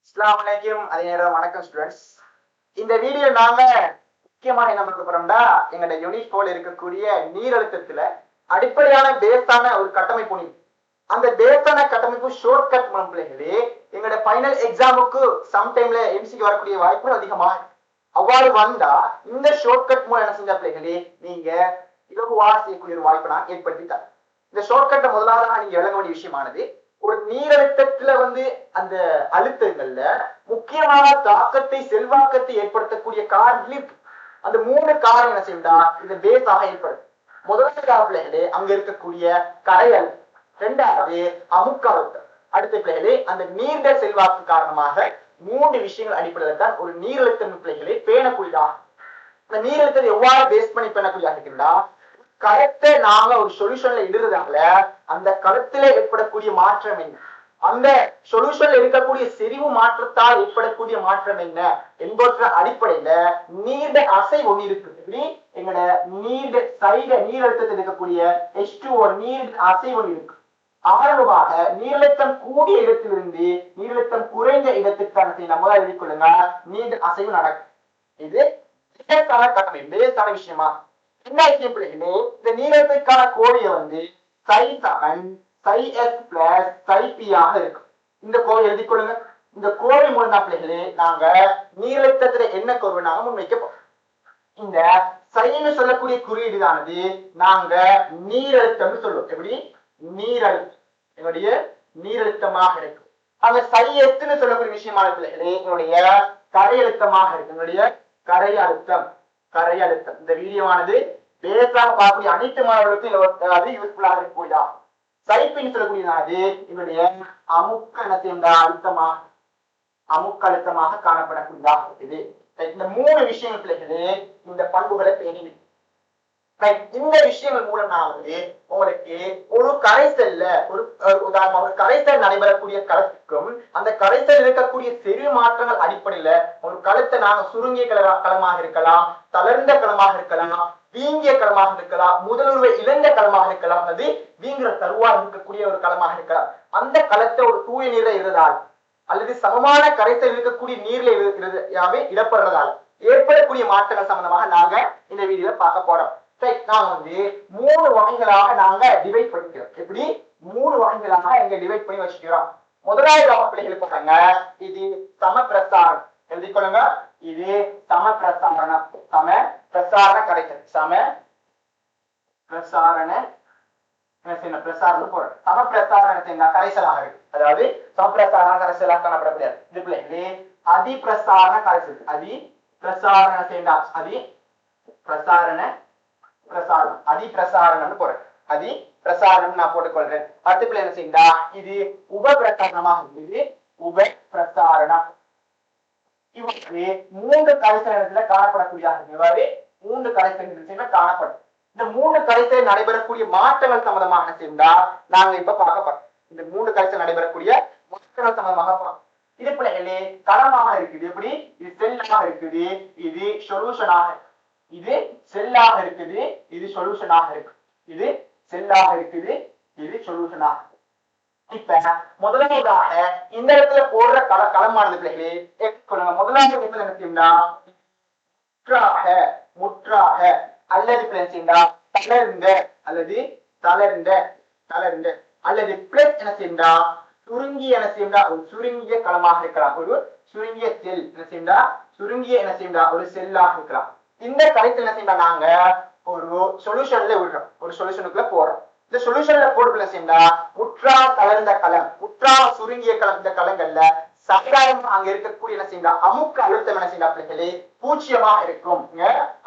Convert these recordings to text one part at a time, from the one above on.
அஸ்ஸலாமு அலைக்கும். அதே நேரம் வணக்கம் ஸ்டூடெண்ட்ஸ். இந்த வீடியோ நாங்க முக்கியமாக என்ன பார்க்க போறோம்னா, எங்களோட யூனிட் போல இருக்கக்கூடிய நீரழுத்தத்துல அடிப்படையான பேஸான ஒரு கட்டமைப்பு உண்டு. அந்த பேஸான கட்டமைப்பு ஷார்ட் கட் மூலம் பிள்ளைகளே எங்களோட ஃபைனல் எக்ஸாமுக்கு சம்டைம்ல எம்சிக்கு வரக்கூடிய வாய்ப்புகள் அதிகமாக இருக்கு. அவ்வாறு வந்தா இந்த ஷார்ட் கட் மூலம் என்ன செஞ்ச பிள்ளைகளே நீங்க இலகுவா செய்யக்கூடிய ஒரு வாய்ப்பை நான் ஏற்படுத்திட்டார். இந்த ஷார்ட் கட்டை முதலாவது நீங்க விளங்க வேண்டிய விஷயமானது, ஒரு நீரழுத்தத்துல அந்த அழுத்தங்கள்ல முக்கியமான தாக்கத்தை செல்வாக்கத்தை ஏற்படுத்தக்கூடிய காரணம் அந்த 3 காரணம் என்ன செய்யண்டா இந்த பேஸாக ஏற்படும். முதலாவது பிள்ளைகளே அங்க இருக்கக்கூடிய கரையல், இரண்டாவது அமுக்க அழுத்தம், அடுத்த பிள்ளைகளே அந்த நீர்ட செல்வாக்கு காரணமாக 3 விஷயங்கள் அடிப்படையில் தான் ஒரு நீரழுத்தம் பிள்ளைகளே பேணக்கூடியதா. இந்த நீரழுத்தத்தை எவ்வாறு பேஸ் பண்ணி பேணக்கூடியதா இருக்குன்னா, கருத்தை நாங்க ஒரு சொல்யூஷன்ல இடுறதால அந்த கருத்துல ஏற்படக்கூடிய மாற்றம் என்ன, அந்த சொல்யூஷன்ல இருக்கக்கூடிய செறிவு மாற்றத்தால் ஏற்படக்கூடிய மாற்றம் என்ன என்பவற்ற அடிப்படையில நீர்ட அசை ஒண்ணு இருக்கு. எப்படி எங்களோட நீர்ட சைட நீரழுத்தத்தில் இருக்கக்கூடிய H2O நீர் அசை ஒண்ணு இருக்கு. ஆரம்பமாக நீரழுத்தம் கூடிய இடத்திலிருந்து நீரழுத்தம் குறைந்த இடத்துக்கு நம்ம எழுதிக் கொள்ளுங்க, நீர் அசைவு நடக்கும். இது கட்டமைப்பு விஷயமா. இந்த நீரழுத்தத்துக்கான கோவையை ஆக இருக்கும். இந்த கோவை எழுதிக் கொள்ளுங்க. இந்த கோவை மூலம் தான் பிள்ளைகளே நாங்க நீரழுத்தத்துல என்ன கோவை நாங்க முன்வைக்க போறோம். இந்த சைன்னு சொல்லக்கூடிய குறியீடுதானது நாங்க நீரழுத்தம்னு சொல்லுவோம். எப்படி நீரழுத்தம் என்னுடைய நீரழுத்தமாக இருக்கும். அங்க சையத்துன்னு சொல்லக்கூடிய விஷயமான பிள்ளைகளே எங்களுடைய கரையழுத்தமாக இருக்கு. என்னுடைய கரையழுத்தம் இந்த வீடியோவானது பேஸாக பார்க்கக்கூடிய அனைத்து மாணவர்களுக்கும் அது யூஸ்ஃபுல்லாக இருக்கக்கூடியதா. சைப்பின்னு சொல்லக்கூடியது என்னுடைய அமுக்க அழுத்தமாக காணப்படக்கூடியதாக இருக்குது. இந்த 3 விஷயங்கள் பிள்ளைகளே இந்த பண்புகளை பேணி இந்த விஷயங்கள் மூலம் நான் உங்களுக்கு ஒரு கரைசல்ல ஒரு உதாரணமாக ஒரு கரைசல் நடைபெறக்கூடிய களத்துக்கும் அந்த கரைசல் இருக்கக்கூடிய செறிவு மாற்றங்கள் அடிப்படையில ஒரு களத்தை நாங்க சுருங்கிய களமாக இருக்கலாம், தளர்ந்த களமாக இருக்கலாம், வீங்கிய களமாக இருக்கலாம், முதலுருவை இழந்த களமாக இருக்கலாம், அது வீங்குற தருவா இருக்கக்கூடிய ஒரு களமாக இருக்கலாம். அந்த களத்தை ஒரு தூய நீர்ல இருந்ததால் அல்லது சமமான கரைசல் இருக்கக்கூடிய நீர்ல இடப்படுறதால் ஏற்படக்கூடிய மாற்றங்கள் சம்பந்தமாக நாங்க இந்த வீடியோல பார்க்க போறோம். நாங்க 3 வகைகளாக நாங்க டிவைட் பண்ணிக்கிறோம். எப்படி 3 வகைகளாக இங்க டிவைட் பண்ணி வச்சுக்கிறோம். முதலாவது பிள்ளைகளுக்கு பாருங்க, இது சமபிரசாரணம் எழுதிக் கொள்ளுங்க. இது சமபிரசாரணம், சமபிரசாரண கரைசல், சமபிரசாரண பிரசாரணம் போற சமபிரசாரண கரைசலாக இருக்கு. அதாவது சமபிரசாரண கரைசலாக காணப்படக்கூடாது. இது பிள்ளைகளே அதிபிரசாரண கரைசல், அதிபிரசாரணம் போறேன். அதிபிரசாரணம் நான் போட்டுக்கொள்றேன். அடுத்த பிள்ளை என்ன செய்யா, இது உபபிரசாரணமாக இருக்குது. உபபிரசாரணம் இவற்று 3 கரைசல்ல காணப்படக்கூடிய 3 கரைசல்கள் காணப்படும். இந்த 3 கரைசல் நடைபெறக்கூடிய மாற்றங்கள் சம்பந்தமாக செய்தா நாங்க இப்ப பார்க்க போறோம். இந்த 3 கரைசல் நடைபெறக்கூடிய மாற்றங்கள் சம்பந்தமாக பார்ப்போம். இது பிள்ளைகளே களமாக இருக்குது. எப்படி இது செல்லாக இருக்குது, இது சொல்யூஷனாக, இது செல்லாக இருக்குது, இது சொல்யூஷனாக இருக்கு, இது செல்லாக இருக்குது, இது சொல்யூஷனாக. இப்ப முதலாவதாக இந்த இடத்துல போடுற களமானது பிள்ளைகளே முதலாவது என்ன செய்யணும்னா முற்றாக அல்லது தளர்ந்த அல்லது தளர்ந்த அல்லது பிளஸ் என்ன செய்யா சுருங்கிய என்ன செய்யா ஒரு சுருங்கிய களமாக இருக்கலாம். ஒரு சுருங்கிய செல் என்ன செய்யா சுருங்கிய என்ன செய்யா ஒரு செல்லாக இருக்கலாம். இந்த கரைசல் என்ன செய்யா நாங்க ஒரு சொல்யூஷன்ல விடுறோம், ஒரு சொல்யூஷனுக்குள்ள போறோம். இந்த சொல்யூஷன்ல போடுற செய்யா முற்றா தளர்ந்த களம், முற்றா சுருங்கிய களம். இந்த களங்கள்ல சாதாரணமா அங்க இருக்கக்கூடிய என்ன செய்யா அமுக்க அழுத்தம் என்ன செய்யா பிள்ளைகளே பூச்சியமாக இருக்கும்.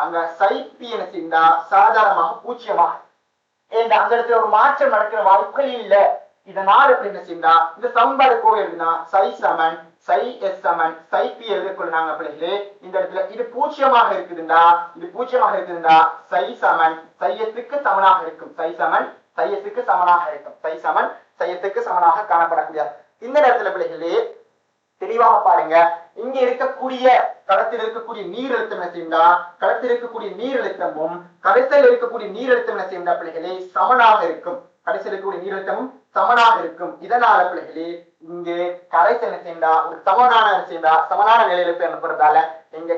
அங்க சைப்பி என்ன செய்யா சாதாரணமாக பூச்சியமாக அந்த இடத்துல ஒரு மாற்றம் நடக்கிற வாய்ப்புகள் இல்ல. இதனால எப்படி என்ன செய்யா இந்த சமன்பாடு கோவை எழுதுனா சை சமன் சை எஸ் சமன் சை பி எழுதிக்கொள்ளாங்க பிள்ளைகளே. இந்த இடத்துல இது பூச்சியமாக இருக்குதுண்டா, சை சமன் சையத்துக்கு சமனாக இருக்கும், சை சமன் சையத்துக்கு சமனாக இருக்கும், சை சமன் சையத்துக்கு சமனாக காணப்படக்கூடிய இந்த நேரத்துல பிள்ளைகளே தெளிவாக பாருங்க. இங்க இருக்கக்கூடிய களத்தில் இருக்கக்கூடிய நீரழுத்தம் என்ன செய்யா களத்தில் இருக்கக்கூடிய நீரழுத்தமும் கரைசல் இருக்கக்கூடிய நீரழுத்தம் என்ன செய்யா பிள்ளைகளே சமனாக இருக்கும். கடைசியில் இருக்கக்கூடிய நீரழுத்தமும் சமனாக இருக்கும். இதனால பிள்ளைகளே இங்கே கரைசல் என்ன செய்யா ஒரு சமனான நிலையில பேணப்படுறதால இங்க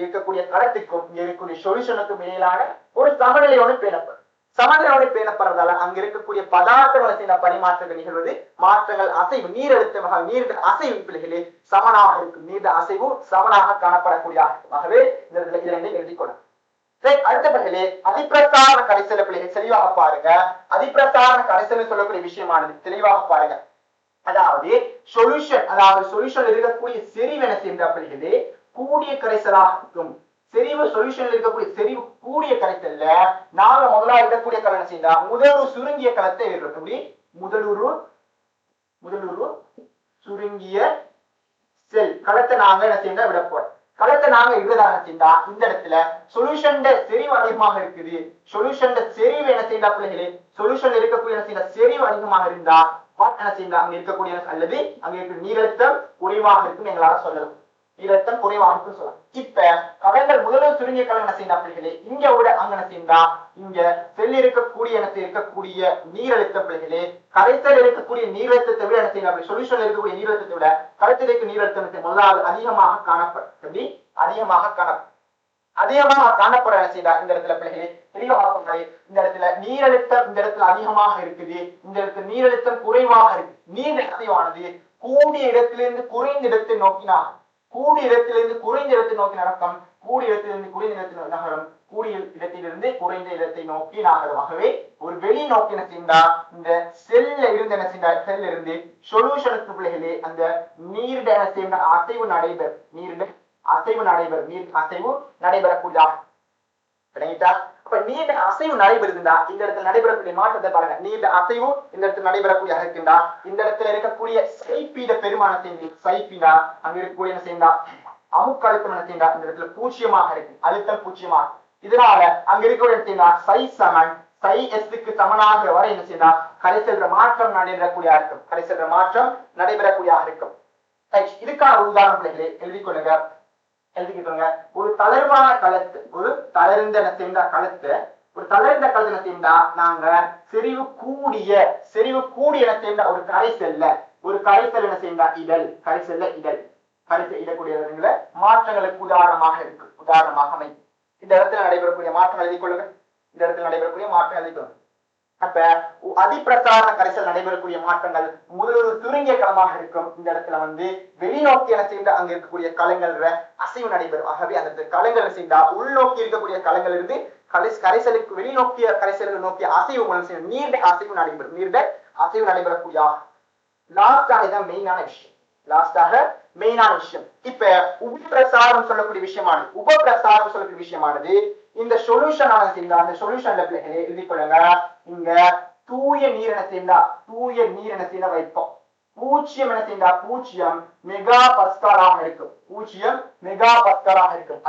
இருக்கக்கூடிய கடத்துக்கும் இங்க இருக்கக்கூடிய சொல்யூஷனுக்கும் இடையிலான ஒரு சமநிலையோடு பேணப்படும். சமநிலையோடு பேணப்படுறதால அங்க இருக்கக்கூடிய பதார்த்தங்களை செய்த பரிமாற்றங்கள் நிகழ்வது மாற்றங்கள் அசைவு நீரழுத்தமாக நீர் அசைவு பிள்ளைகளே சமனாக இருக்கும். நீர் அசைவு சமனாக காணப்படக்கூடிய ஆகவே இந்த இரண்டை எழுதிக்கொள்ளும். அடுத்த பிள்ளைகளே அதிப்பிரசாரண கரைசல் பிள்ளைகள் தெளிவாக பாருங்க. அதிப்பிரசாரண கரைசல் சொல்லக்கூடிய விஷயமானது தெளிவாக பாருங்க. அதாவது சொல்யூஷன் இருக்கக்கூடிய செறிவு என்ன செய்கின்ற பிள்ளைகளே கூடிய கரைசலாக இருக்கும். செறிவு சொல்யூஷன்ல இருக்கக்கூடிய செறிவு கூடிய கரைசல்ல நாங்க முதலாக இடக்கூடிய கலை என்ன செய்யா முதலுரு சுருங்கிய களத்தை எப்படி முதலுரு சுருங்கிய செல் களத்தை நாங்க என்ன செய்ய விட போறோம். களத்தை நாங்க இடுறதாக செய்தா இந்த இடத்துல சொல்யூஷன் செறிவு அதிகமாக இருக்குது. சொல்யூஷன் செறிவு என்ன செய்யா பிள்ளைகளே சொல்யூஷன் இருக்கக்கூடிய என்ன செய்ய செறிவு அதிகமாக இருந்தா என்ன செய்யலாம் அங்க இருக்கக்கூடிய அல்லது அங்க இருக்க நீரழுத்தம் குறைவாக இருக்கும் எங்களால சொல்லலாம். நீரழுத்தம் குறைவாக இருக்குன்னு சொல்லலாம். இப்ப கலங்கள் முதல்ல சுருங்கிய கலன் என்ன செய்யலாம் பிள்ளைகளே இங்க விட அங்க என்ன செய்யா இங்க செல் இருக்கக்கூடிய நீரழுத்த பிள்ளைகளே கரைசல் இருக்கக்கூடிய நீரழுத்தத்தை விட என்ன செய்யலாம் சொல்யூஷன்ல இருக்கக்கூடிய நீரழுத்தத்தை விட கரைசல் இருக்க நீரழுத்தம் முதலாவது அதிகமாக காணப்படும். அதிகமாக காணப்பட என்ன செய்தா இந்த இடத்துல பிள்ளைகளே தெளிவாக இந்த இடத்துல நீரழுத்தம் இந்த இடத்துல அதிகமாக இருக்குது. இந்த இடத்துல நீரழுத்தம் குறைவாக இருக்கு. நீர் அசைவானது கூடிய இடத்திலிருந்து குறைந்த இடத்தை நோக்கினா கூடிய இடத்திலிருந்து குறைந்த இடத்தை நோக்கி நடக்கும். கூடிய இடத்திலிருந்து குறைந்த இடத்தில் நகரும். கூடிய இடத்திலிருந்து குறைந்த இடத்தை நோக்கி நகரும். ஆகவே ஒரு வெளி நோக்கி என்ன செய்தா இந்த செல்ல இருந்து என்ன செய்தா செல்ல இருந்து சொல்யூஷனுக்கு பிள்ளைகளே அந்த நீரிட என்ன செய்ய அசைவு நடைபெறும். நீர் அசைவு நடைபெறக்கூடியதாக. அப்ப நீண்ட அசைவு நடைபெறுதுண்டா இந்த இடத்துல நடைபெறக்கூடிய மாற்றத்தை பாருங்க. நீண்ட அசைவு இந்த இடத்துல நடைபெறக்கூடிய இருக்குண்டா இந்த இடத்துல இருக்கக்கூடிய சைப்பீட பெருமானத்தை சைப்பீடா அங்க இருக்கக்கூடிய என்ன செய்யா அமுக்க அழுத்தம் என்ன செய்யா இந்த இடத்துல பூச்சியமாக இருக்கு. அழுத்தம் பூச்சியமாக இதனால அங்க இருக்கக்கூடிய சை சமன் சை எஸ்க்கு சமனாக வரை என்ன செய்யா கரைசல்ற மாற்றம் நடைபெறக்கூடிய இருக்கும். இதுக்கான உதாரணம் பிள்ளைகளே எழுதிக்கிட்டுங்க. ஒரு தளர்வான களத்து ஒரு தளர்ந்த களத்தை நாங்க செறிவு கூடிய ஒரு கரைசல் என்ன செய்யா கரைசல் இடக்கூடிய மாற்றங்களுக்கு உதாரணமாக இருக்கு. உதாரணமாக அமைக்கும். இந்த இடத்துல நடைபெறக்கூடிய மாற்றம் எழுதிக்கொள்ளுங்க. அப்ப அதிப்பிரசாரண கரைசல் நடைபெறக்கூடிய மாற்றங்கள் முதலொரு சுருங்கிய களமாக இருக்கும். இந்த இடத்துல வெளிநோக்கி என்ன செய்ய அங்க இருக்கக்கூடிய களங்கள் அசைவு நடைபெறும். ஆகவே அந்த களங்கள் செய்தா உள்நோக்கி இருக்கக்கூடிய களங்கள் இருந்து கரைசலுக்கு வெளிநோக்கிய கரைசல்கள் நோக்கிய அசைவு நீண்ட அசைவு நடைபெறக்கூடிய லாஸ்டாக மெயினான விஷயம். இப்ப உபப்பிரசாரம் சொல்லக்கூடிய விஷயமானது இந்த சொல்யூஷன் அந்த சொல்யூஷன்ல பிள்ளைகளே எழுதிக்கொள்ளுங்க. இங்க தூய நீர் என்ன செய்ய வைப்போம். பூஜ்ஜியம் என்ன செய்ய பூஜ்ஜியம் மெகா பஸ்காலாக இருக்கும்.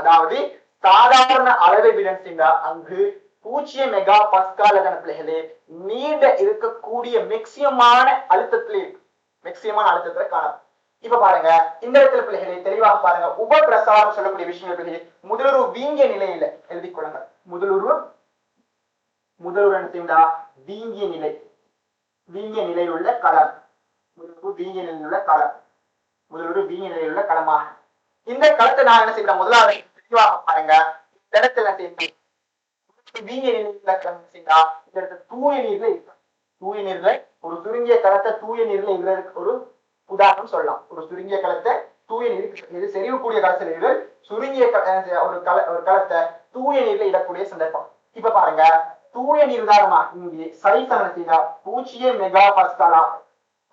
அதாவது சாதாரண அளவை விட அங்கு 0 மெகா பஸ்கால பிள்ளைகளே நீண்ட இருக்கக்கூடிய மேக்சிமமான அழுத்தத்துல காணும். இப்ப பாருங்க இந்த இடத்துல பிள்ளைகளை தெளிவாக பாருங்க. உபப்பிரசாரம் சொல்லக்கூடிய விஷயங்கள் பிள்ளைகளே முதலுரு வீங்கிய நிலையில எழுதிக்கொள்ளுங்க. முதலுரு வீங்கிய நிலையில் உள்ள களம். முதலுரு வீங்கிய நிலையில் உள்ள களமாக இந்த களத்தை நான் என்ன செய்யறேன் முதலாவது தெளிவாக பாருங்க. இந்த இடத்துல வீங்கிய நிலையில் உள்ள களம் இந்த இடத்துல தூய நீர்ல ஒரு சுருங்கிய களத்தை தூய நீர்ல இருக்கிறதுக்கு ஒரு உதாரணம் சொல்லலாம். ஒரு சுருங்கிய களத்தை தூய நீர் செறிவுக்கூடிய கரைசல் சுருங்கிய ஒரு களத்தை தூய நீர்ல இடக்கூடிய சந்தர்ப்பம். இப்ப பாருங்க தூய நீர் உதாரணமா இங்கே சை சமன் 0 மெகா பஸ்காலா.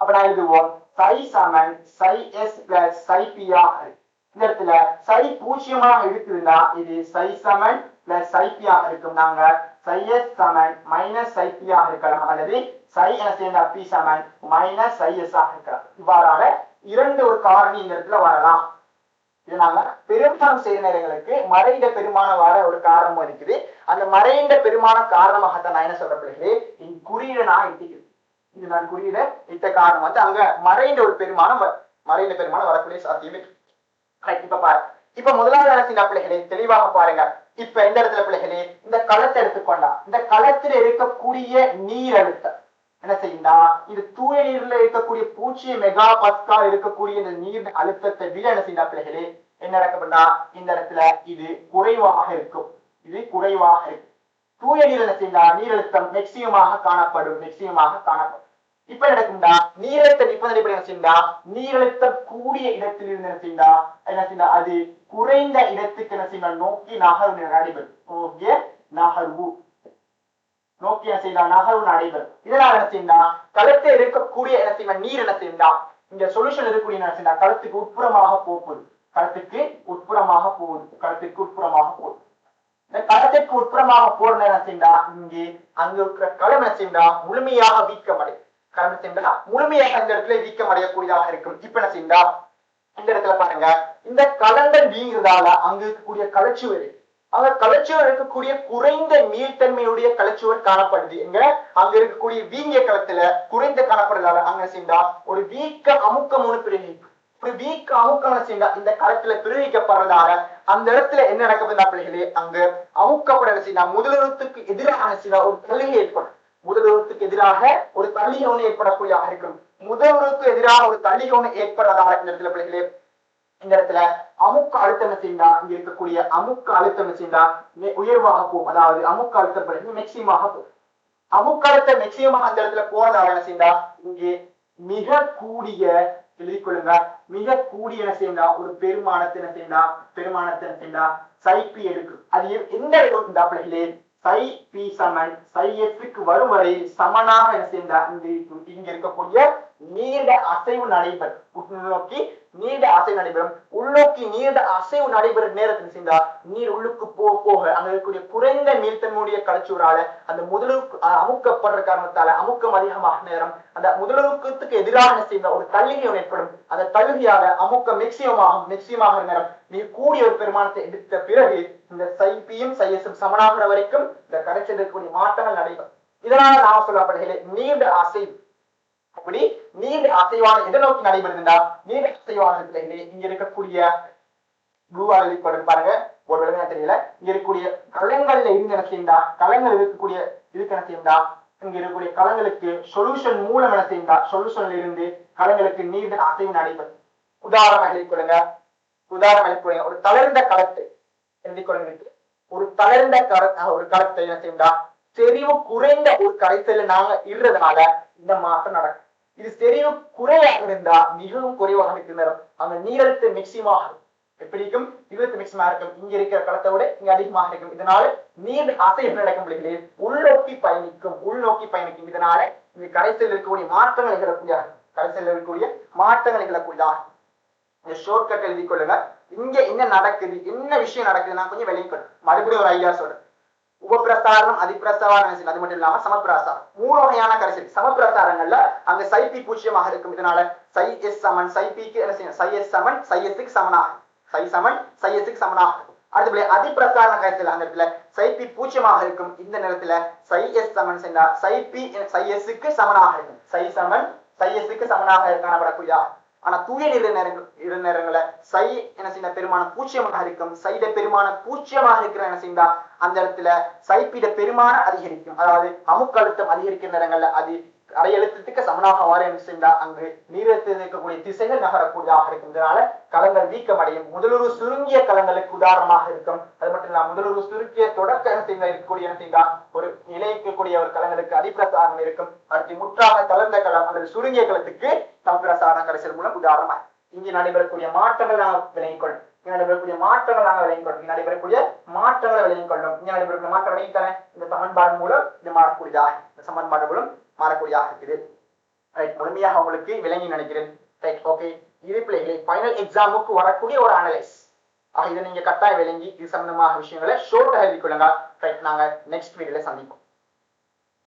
அப்ப நான் எழுதுவோம் சை சமன் சை எஸ் பிளஸ் சை பி ஆக. இந்த இடத்துல சை 0 இருக்குதுன்னா இது சை சமன் பிளஸ் சை பி ஆக இருக்கும். நாங்க சை எஸ் சமன் மைனஸ் சை பி ஆக இருக்கலாம் அல்லது சை என்ன செய்ய பி சமன் மைனஸ் சை எஸ் ஆக இருக்கலாம். இவ்வாறான இரண்டு ஒரு காரணி இந்த இடத்துல வரலாம். இது நாங்க பெருமானம் செய்த நேரங்களுக்கு மறைந்த பெருமானம் வர ஒரு காரணமும் இருக்குது. அந்த மறைந்த பெருமான காரணமாகத்தான் நான் என்ன சொல்ற பிள்ளைகளே குறியீட நான் இட்டிக்கிறேன். இது நான் குறியீட இட்ட காரணம் அங்க மறைந்த ஒரு பெருமானம் வரக்கூடிய சாத்தியமே. இப்ப பாரு இப்ப முதலாவது என்ன பிள்ளைகளே தெளிவாக பாருங்க. இப்ப இந்த இடத்துல பிள்ளைகளே இந்த களத்தை எடுத்துக்கொண்டா இந்த களத்தில் இருக்கக்கூடிய நீர் அழுத்தம் என்ன செய்யும்னா இது தூய நீர்ல இருக்கக்கூடிய 0 மெகா பாஸ்கல் இருக்கக்கூடிய இந்த நீர் அழுத்தத்தை விட என்ன செய்யா பிள்ளைகளே என்ன நடக்கும்னா இந்த இடத்துல இது குறைவாக இருக்கும். இது குறைவாக இருக்கும். தூய நீர் என்ன செய்யா நீரழுத்தம் மேக்சிமமாக காணப்படும். இப்ப நடக்கும்டா நீரழுத்த நிபந்தனை என்ன செய்யா நீரழுத்தம் கூடிய இடத்தில் இருந்து என்ன செய்யா அது குறைந்த இடத்துக்கு என்ன செய்ய நோக்கி நகர்வு நடைபெறும். நோக்கி என்ன செய்யலாம் நகர்வு நடைபெறும். இதனால என்ன செய்யா களத்தில் இருக்கக்கூடிய என்ன செய்ய நீர் என்ன செய்யா இந்த சொல்யூஷன் இருக்கக்கூடிய என்ன செய்யா களத்துக்கு உட்புறமாக போகுது. இந்த களத்திற்கு உட்புறமாக போற நேரம் செய்யா இங்கே அங்க இருக்கிற களம் என்ன செய்யா முழுமையாக வீக்கமடையும். முழுமையாக இந்த இடத்துல வீக்கம் அடையக்கூடியதாக இருக்கும். இப்ப என்ன செய்யா இந்த இடத்துல பாருங்க இந்த களங்கள் வீங்குறதால அங்க இருக்கக்கூடிய கலச்சுவர் இருக்கக்கூடிய குறைந்த மீள்தன்மையுடைய கலச்சுவர் காணப்படுது. எங்க அங்க இருக்கக்கூடிய வீங்கிய களத்துல குறைந்த காணப்படுறதால அங்க செய்யா ஒரு வீக்க அமுக்கம்னு பிரிவிக்கும். ஒரு வீக்க அமுக்கம் செய்யா இந்த களத்துல பிரிவிக்கப்படுறதால அந்த இடத்துல என்ன நடக்குதுன்னா பிள்ளைகளே அங்க அமுக்கப்பட செய்யா முதலுறத்துக்கு எதிராக செய்யா ஒரு தள்ளிகை ஏற்படும். ஒரு தள்ளிகை ஒண்ணு ஏற்படக்கூடியதாக இருக்கும். முதலுறவுக்கு எதிராக ஒரு தள்ளிகை ஒண்ணு ஏற்படுறதால இந்த இடத்துல பிள்ளைகளே இந்த இடத்துல அமுக்க அழுத்தம் செய்யா இங்க இருக்கக்கூடிய அமுக்க அழுத்தம் செய்யா உயர்வாக போகும். அதாவது அமுக்க அழுத்தம் மேக்சிமமாக போகும். அமுக்க அழுத்தம் மேக்சிமமாக அந்த இடத்துல போறதால என்ன செய்யா இங்கே மிக கூடிய எழுதிக் கொள்ளுங்க மிக கூடிய என்ன செய்யா ஒரு பெருமானத்தை செய்யா சைப்பி எடுக்கும். அது எந்த இடத்துல பிள்ளைகளே சை பி சமன் சை எஸ்க்கு வரும் வரை சமனாக என்ன செய்யா இங்க இருக்கக்கூடிய நீண்ட அசைவு நடைபெறும். உள்நோக்கி நீண்ட அசைவு நடைபெறும். உள்நோக்கி நீண்ட அசைவு நடைபெறும் நேரத்தில் செய்தா நீர் உள்ளுக்கு போக அங்க இருக்கக்கூடிய குறைந்த நீர்த்தன்மையுடைய கலச்சூரால அந்த முதலுக்கு அமுக்கப்படுற காரணத்தால அமுக்கம் அதிகமாக நேரம் அந்த முதலுக்குக்கு எதிராக செய்த ஒரு தள்ளுகை ஏற்படும். அந்த தள்ளுகையாக அமுக்கம் மேக்சிமமாக நேரம் நீர் கூடிய ஒரு பெருமானத்தை எடுத்த பிறகு இந்த சைபியும் சையஸும் சமனாகிற வரைக்கும் இந்த கரைச்சல் இருக்கக்கூடிய மாற்றங்கள் நடைபெறும். இதனால நாம சொல்லப்படுகிறேன் நீண்ட அசைவு. அப்படி நீண்ட அசைவான எதை நோக்கி நடைபெறுதுண்டா நீண்ட அசைவான இங்க இருக்கக்கூடிய பாருங்க ஒரு விளங்க தெரியல இங்க இருக்கக்கூடிய களங்கள்ல இருந்து என்ன செய்யா களங்கள் இருக்கக்கூடிய இதுக்கு என்ன செய்யா இங்க இருக்கக்கூடிய களங்களுக்கு சொல்யூஷன் மூலம் என்ன செய்யா சொல்யூஷன்ல இருந்து களங்களுக்கு நீண்ட அசைவு நடைபெறும். உதாரணம் எழுதிக்கொள்ளுங்க ஒரு தளர்ந்த களத்தை எழுதிக்கொள்ளுங்க. ஒரு தளர்ந்த ஒரு களத்தை என்ன செய்யா செறிவு குறைந்த ஒரு கரைசல நாங்க இடுறதுனால இந்த மாற்றம் நடக்கும். இது செறிவு குறைவாக இருந்தா மிகவும் குறைவாக இருக்கிற அந்த நீரழுத்த மேக்சிமமாக எப்படிக்கும் நீரழுத்த மேக்சிமமாக இருக்கும். இங்க இருக்கிற களத்தை விட இங்க அதிகமாக இருக்கும். இதனால நீர் அசைவு நடக்கும் பிள்ளைகளே உள்நோக்கி பயணிக்கும். இதனால இந்த கரைசல் இருக்கக்கூடிய மாற்றங்கள் நிகழக்கூடியதாக இந்த ஷார்ட் கட் எழுதி கொள்ளுங்க. இங்க என்ன நடக்குது என்ன விஷயம் நடக்குது நான் கொஞ்சம் விளங்கிக்கணும். மறுபடியும் ஒரு ஐடியா சொல்றேன். உபப்பிரசாரம் அதிப்பிரசாரம் அது மட்டும் இல்லாம சமப்பிரசாரம் 3 வகையான கரைசல். சமப்பிரசாரங்கள்ல அங்க சைபி பூஜ்ஜியமாக இருக்கும். இதனால சை எஸ் சமன் சைபிக்கு என்ன செய்யும் சை எஸ் சமன் சை எஸ்க்கு சமனாக அடுத்த அதிப்பிரசார கரைசல் அந்த இடத்துல சைபி பூஜ்ஜியமாக இருக்கும். இந்த நேரத்துல சை எஸ் சமன் சென்றா சைபி சை எஸ்க்கு சமனாக இருக்கும். சை எஸ்க்கு சமனாக காணப்படக்கூடிய ஆனா தூய இரு நேரங்கள சை என்ன செய்ய பெருமானம் பூஜ்ஜியமாக இருக்கும். சைட பெருமானம் பூஜ்ஜியமாக இருக்கிற என்ன செய்யா அந்த இடத்துல சைப்பிட பெருமானம் அதிகரிக்கும். அதாவது அமுக்க அழுத்தம் அதிகரிக்கிற நேரங்கள்ல அது அரை எழுத்துக்கு சமனாக வாரம் செய்தா அங்கு நீரத்தில் இருக்கக்கூடிய திசைகள் நகரக்கூடியதாக இருக்கும். இதனால களங்கள் வீக்கமடையும். முதலுறு சுருங்கிய களங்களுக்கு உதாரணமாக இருக்கும். அது மட்டும் இல்லாம முதலுறு சுருக்கிய தொடக்க இருக்கக்கூடிய ஒரு நிலைக்கக்கூடிய ஒரு களங்களுக்கு அதிப்பிரசாரம் இருக்கும். அடுத்து முற்றாக தளர்ந்த களம் அல்லது சுருங்கிய களத்துக்கு சமப்பிரசார கரைசல் மூலம் உதாரணமாக இங்கே நடைபெறக்கூடிய மாற்றங்கள் நாங்கள் விளங்கிக் கொள்ளும். நடைபெறக்கூடிய மாற்றங்களை விளங்கிக் கொள்ளும். நடைபெறக்கூடிய மாற்றம் விளங்கித்தானே இந்த சமன்பாடு மூலம் இது மாறக்கூடியதாக இருக்குது. முழுமையாக உங்களுக்கு விளங்கி நினைக்கிறேன். ஓகே இது பிள்ளைகளை ஃபைனல் எக்ஸாமுக்கு வரக்கூடிய ஒரு அனலைஸ். இதை நீங்க கட்டாயம் விளங்கி இது சம்பந்தமாக விஷயங்களை ஷோர்ட்டா எழுதி கொள்ளுங்க. நாங்க நெக்ஸ்ட் வீடியோல சந்திப்போம்.